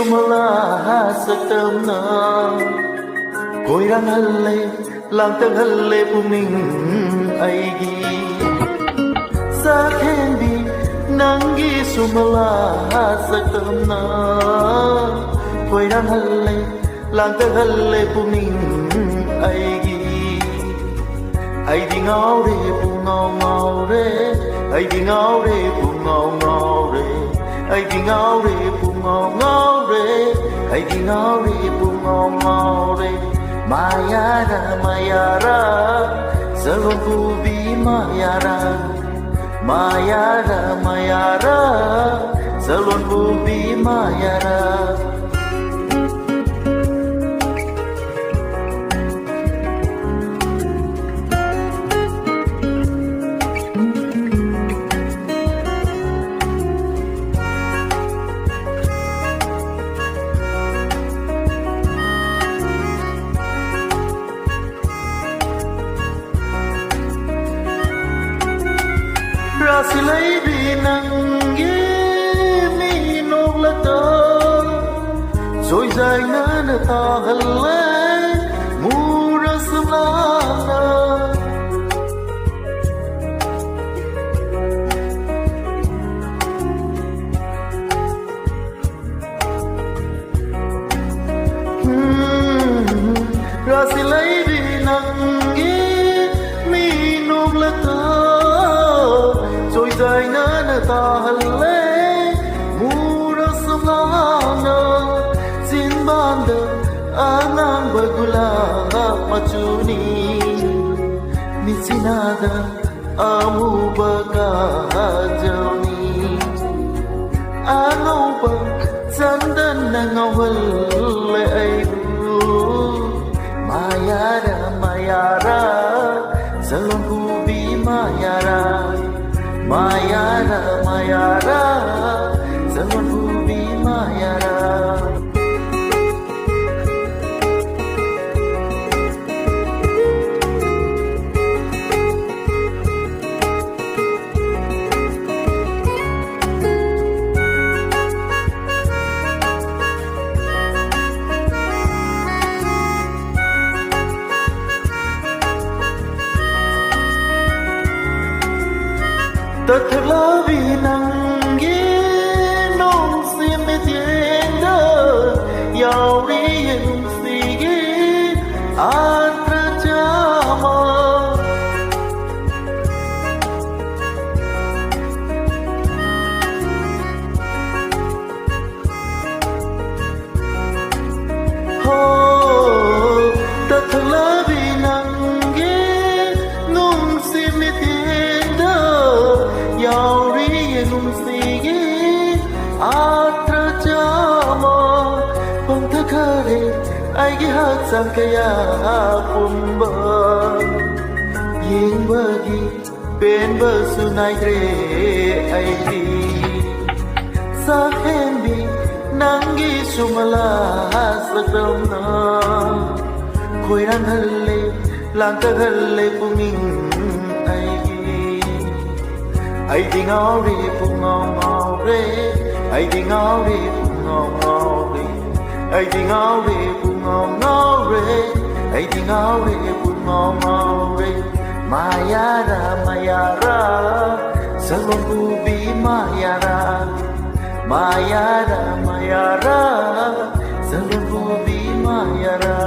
sumala saktamna koirang halle langtang halle puming aigi sakhendi nangi sumala saktamna koirang halle langtang halle puming aigi ai đi ngao re pu ngao re ai đi ngao re pu ngao re ai đi ngao re pu ngao re ai đi ngao re pu ngao re maya ra salon pu bi maya ra salon pu bi maya ra Rasilai binangi mi noglata Zoi zai na ta halle mura samlana Rasilai binangi mi noglata Zai na ta halle mura samlana sin banda anang bagula machuni misinada amu baga joni anoba sandan nangawal aibu mayara salon kubi mayara salon bubi mayara Tatla vinangi nong sim tienda yauri yeng sigi atra jama ho tatla vinangi nong sim tienda yauri yenum sigi atra jama pangthakare aigi haksam kaya pumba yengbagi pen basunai re aigi sakhendi nangi sumala sakramna koirang halle langtang halle puming ai đi ngao re pu ngao re ai đi ngao re pu ngao re ai đi ngao re pu ngao re ai đi ngao re pu ngao re maya ra salon pu bi maya ra salon pu bi maya ra